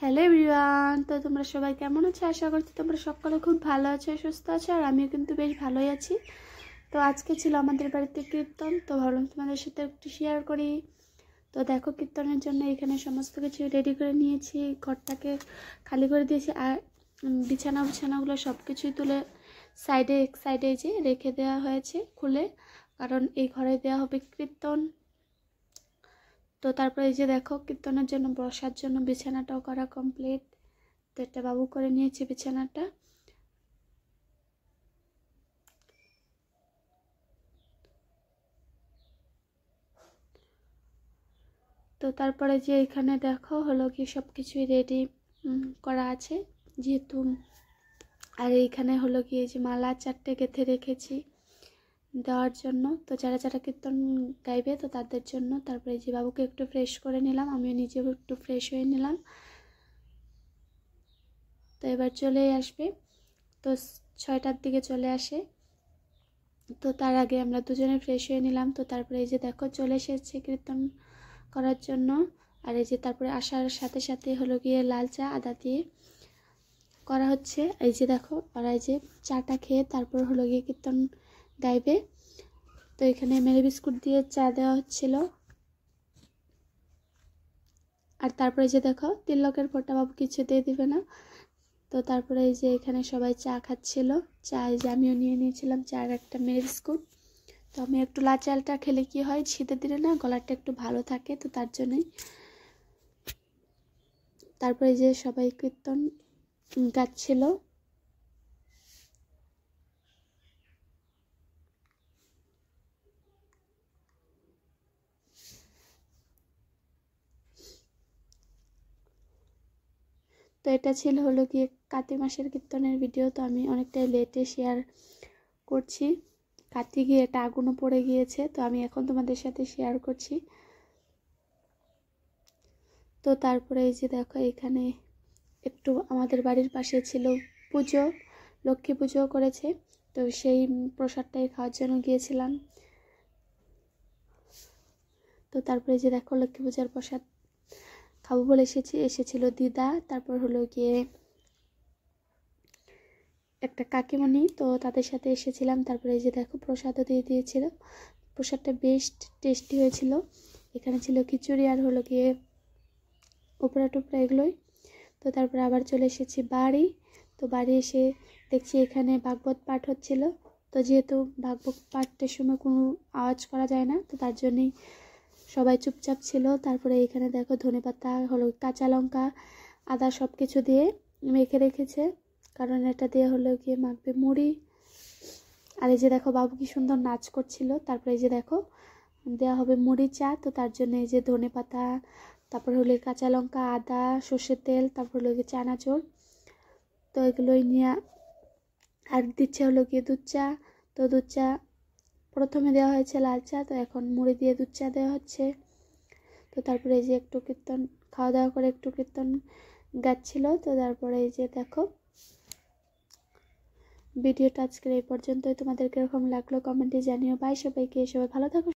Hello everyone, তো তোমরা সবাই কেমন আছো? আশা করছি তোমরা সকলে খুব ভালো আছো, সুস্থ আছো, আর আমিও কিন্তু বেশ ভালোই আছি। তো আজকে ছিল আমাদের বাড়িতে কীর্তন, তো ভাবলাম তোমাদের সাথে একটু শেয়ার করি। তো দেখো, কীর্তনের জন্য এখানে সমস্ত কিছু রেডি করে নিয়েছি, ঘরটাকে খালি করে দিয়েছি, আর বিছানাগুলো সব কিছুই তুলে এক সাইডে যে রেখে দেওয়া হয়েছে খুলে, কারণ এই ঘরে দেওয়া হবে কীর্তন। তো তারপরে এই যে দেখো, কীর্তনের জন্য বসার জন্য বিছানাটাও করা কমপ্লিট। তো একটা বাবু করে নিয়েছে বিছানাটা। তো তারপরে যে এখানে দেখো হলো কি সব কিছুই রেডি করা আছে যেহেতু। আর এইখানে হলো কি এই যে মালা 4টে গেঁথে রেখেছি দেওয়ার জন্য, তো যারা যারা কীর্তন গাইবে তো তাদের জন্য। তারপরে এই যে বাবুকে একটু ফ্রেশ করে নিলাম, আমিও নিজেও একটু ফ্রেশ হয়ে নিলাম। তো এবার চলে আসবে, তো 6টার দিকে চলে আসে। তো তার আগে আমরা দুজনে ফ্রেশ হয়ে নিলাম। তো তারপরে এই যে দেখো চলে এসেছে কীর্তন করার জন্য। আর এই যে তারপরে আসার সাথে সাথে হলো গিয়ে লাল চা আদা দিয়ে করা হচ্ছে। এই যে দেখো ওরা এই যে চাটা খেয়ে তারপর হলো গিয়ে কীর্তন গাইবে। তো এখানে মেরি বিস্কুট দিয়ে চা দেওয়া হচ্ছিল। আর তারপরে যে দেখো তিলকের ফোঁটা বাবু কিছু দিয়ে দিবে না। তো তারপরে এই যে এখানে সবাই চা খাচ্ছিল, চা এই যে আমিও নিয়ে নিয়েছিলাম চা আর একটা মেরি বিস্কুট। তো আমি একটু লাল চালটা খেলে কি হয়, শীতে দিলে না গলাটা একটু ভালো থাকে, তো তার জন্যই। তারপরে যে সবাই কীর্তন গাচ্ছিল। তো এটা ছিল হলো গিয়ে কার্তিক মাসের কীর্তনের ভিডিও। তো আমি অনেকটাই লেটে শেয়ার করছি, কার্তিক গিয়ে এটা আগুনও পড়ে গিয়েছে, তো আমি এখন তোমাদের সাথে শেয়ার করছি। তো তারপরে এই যে দেখো এখানে একটু আমাদের বাড়ির পাশে ছিল পুজো, লক্ষ্মী পুজো করেছে, তো সেই প্রসাদটাই খাওয়ার জন্য গিয়েছিলাম। তো তারপরে যে দেখো লক্ষ্মী পূজার প্রসাদ খাবো বলে এসেছিল দিদা, তারপর হলো গিয়ে একটা কাকিমণি, তো তাদের সাথে এসেছিলাম। তারপরে এই যে দেখো প্রসাদও দিয়ে দিয়েছিল, প্রসাদটা বেশ টেস্টি হয়েছিল। এখানে ছিল খিচুড়ি আর হলো গিয়ে উপরা টুপরা এগুলোই। তো তারপরে আবার চলে এসেছি বাড়ি। তো বাড়ি এসে দেখছি এখানে ভাগবত পাঠ হচ্ছিল। তো যেহেতু ভাগবত পাঠের সময় কোনো আওয়াজ করা যায় না, তো তার জন্যই সবাই চুপচাপ ছিল। তারপরে এখানে দেখো ধনেপাতা হলো কাঁচা লঙ্কা আদা সব কিছু দিয়ে মেখে রেখেছে, কারণ এটা দিয়ে হলো গিয়ে মাখবে মুড়ি। আর এই যে দেখো বাবু কি সুন্দর নাচ করছিল। তারপরে এই যে দেখো দেওয়া হবে মুড়ি চা, তো তার জন্য এই যে ধনেপাতা, তারপর হলো কাঁচা লঙ্কা আদা সর্ষের তেল, তারপর হলো গিয়ে চানাচুর, তো এগুলোই নিয়ে। আর দিচ্ছে হলো গিয়ে দুধ চা। তো দুধ চা প্রথমে দেওয়া হয়েছে লাল চা, তো এখন মুড়ি দিয়ে দুধ চা দেওয়া হচ্ছে। তো তারপরে এই যে একটু কীর্তন খাওয়া দাওয়া করে একটু কীর্তন গাচ্ছিল। তো তারপরে এই যে দেখো ভিডিওটা আজকের এই পর্যন্তই। তোমাদের কিরকম লাগলো কমেন্টে জানিও। বাই সবাইকে, সবাই ভালো থাকো।